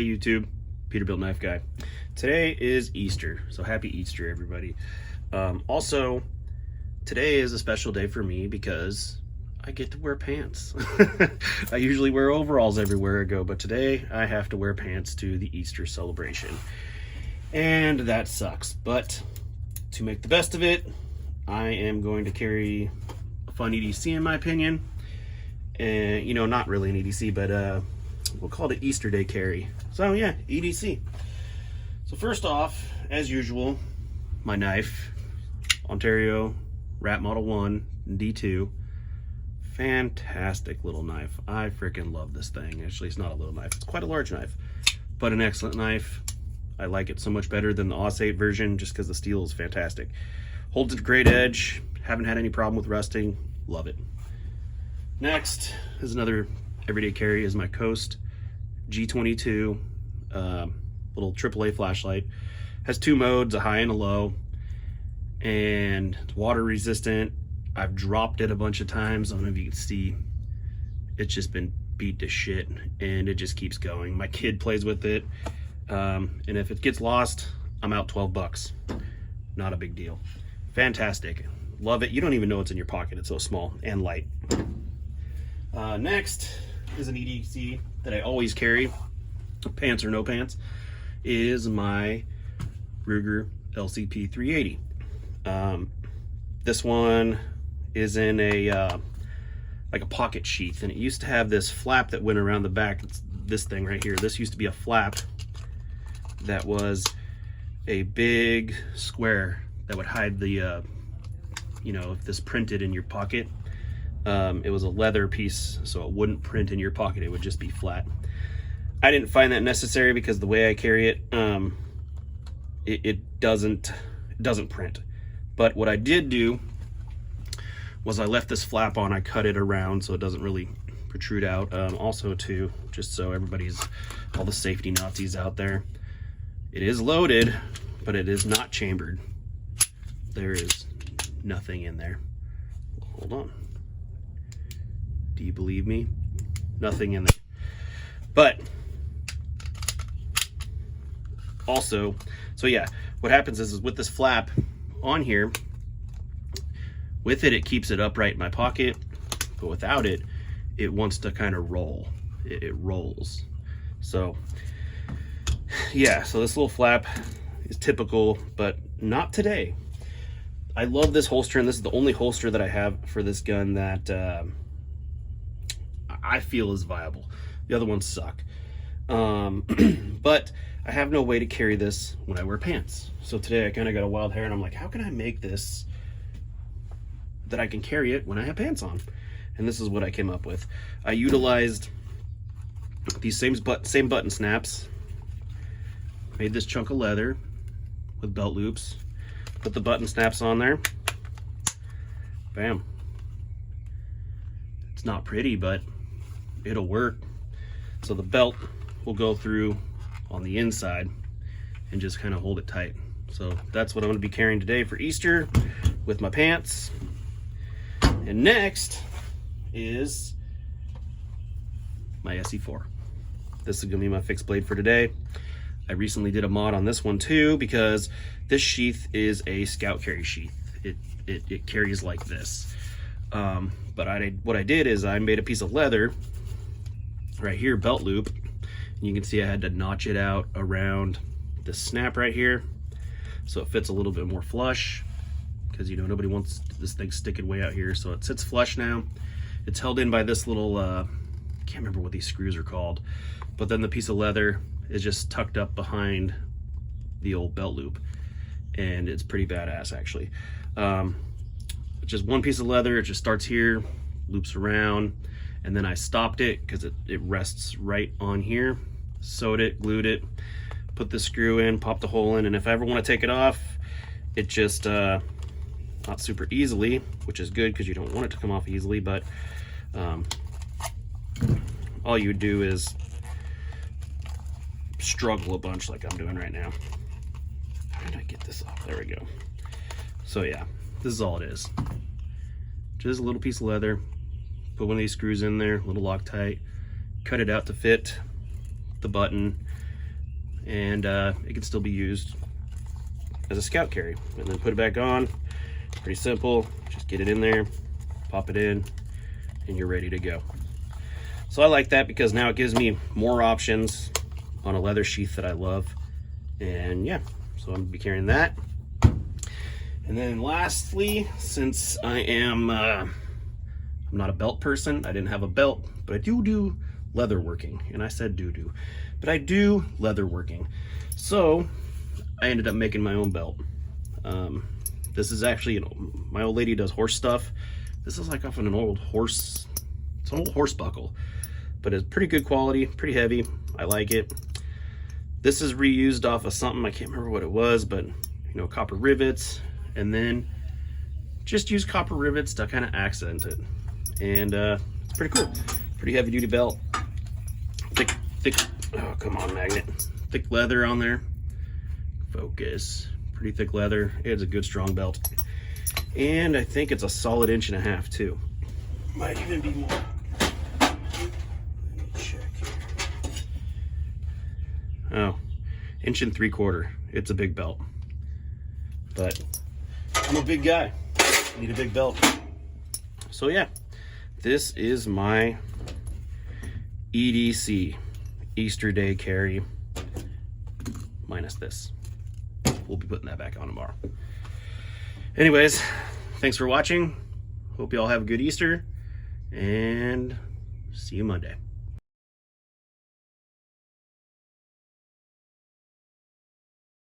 Hey YouTube, Peterbilt Knife Guy. Today is Easter, so happy Easter everybody. Also, today is a special day for me because I get to wear pants. I usually wear overalls everywhere I go, but today I have to wear pants to the Easter celebration. And that sucks, but to make the best of it, I am going to carry a fun EDC in my opinion. And, you know, not really an EDC, but we'll call it Easter Day carry. So yeah, EDC. So first off, as usual, my knife, Ontario Rat Model 1 D2. Fantastic little knife. I freaking love this thing. Actually, it's not a little knife. It's quite a large knife, but an excellent knife. I like it so much better than the Aus 8 version just because the steel is fantastic. Holds a great edge. Haven't had any problem with rusting. Love it. Next is another everyday carry is my Coast G22 little AAA flashlight. Has two modes, a high and a low, and it's water resistant. I've dropped it a bunch of times. I don't know if you can see. It's just been beat to shit, and it just keeps going. My kid plays with it, and if it gets lost, I'm out 12 bucks. Not a big deal. Fantastic. Love it. You don't even know it's in your pocket. It's so small and light. Next is an EDC that I always carry, pants or no pants, is my Ruger LCP 380. This one is in a like a pocket sheath, and it used to have this flap that went around the back. It's this thing right here. This used to be a flap that was a big square that would hide the you know, if this printed in your pocket. It was a leather piece, so it wouldn't print in your pocket. It would just be flat. I didn't find that necessary because the way I carry it, it doesn't print. But what I did do was I left this flap on. I cut it around so it doesn't really protrude out. Also too, just so everybody's, all the safety Nazis out there, it is loaded, but it is not chambered. There is nothing in there. Hold on. Do you believe me? Nothing in there. But also, so yeah, what happens is with this flap on here, with it, it keeps it upright in my pocket, but without it, it wants to kind of roll. It rolls. So yeah, so this little flap is typical, but not today. I love this holster, and this is the only holster that I have for this gun that I feel is viable. The other ones suck. But I have no way to carry this when I wear pants. So today I kind of got a wild hair, and I'm like, how can I make this that I can carry it when I have pants on? And this is what I came up with. I utilized these same button snaps, made this chunk of leather with belt loops, put the button snaps on there, bam. It's not pretty, but it'll work. So the belt will go through on the inside and just kind of hold it tight. So that's what I'm going to be carrying today for Easter with my pants. And next is my SE4. This is going to be my fixed blade for today. I recently did a mod on this one too because this sheath is a scout carry sheath. It carries like this. But what I did is I made a piece of leather right here, belt loop, and you can see I had to notch it out around the snap right here so it fits a little bit more flush, because you know nobody wants this thing sticking way out here. So it sits flush now. It's held in by this little can't remember what these screws are called, but then the piece of leather is just tucked up behind the old belt loop, and it's pretty badass actually. Just one piece of leather. It just starts here, loops around, and then I stopped it because it rests right on here. Sewed it, glued it, put the screw in, popped the hole in, and if I ever want to take it off, it just not super easily, which is good because you don't want it to come off easily, but all you would do is struggle a bunch like I'm doing right now. How did I get this off? There we go. So yeah, this is all it is. Just a little piece of leather, put one of these screws in there, a little Loctite, cut it out to fit the button, and it can still be used as a scout carry. And then put it back on. Pretty simple. Just get it in there, pop it in, and you're ready to go. So I like that because now it gives me more options on a leather sheath that I love. And yeah, so I'm gonna be carrying that. And then lastly, since I'm not a belt person, I didn't have a belt, but I do leather working. And I said do, but I do leather working. So I ended up making my own belt. This is actually, you know, my old lady does horse stuff. This is like off of an old horse, it's an old horse buckle, but it's pretty good quality, pretty heavy. I like it. This is reused off of something, I can't remember what it was, but you know, copper rivets, and then just use copper rivets to kind of accent it. And it's pretty cool. Pretty heavy duty belt. Thick, oh, come on, magnet. Thick leather on there. Focus. Pretty thick leather. It's a good strong belt. And I think it's a solid 1.5 inches too. Might even be more. Let me check here. Oh, 1.75 inches. It's a big belt. But I'm a big guy. I need a big belt. So yeah, this is my EDC Easter Day carry minus this. We'll be putting that back on tomorrow. Anyways, thanks for watching. Hope you all have a good Easter, and see you Monday.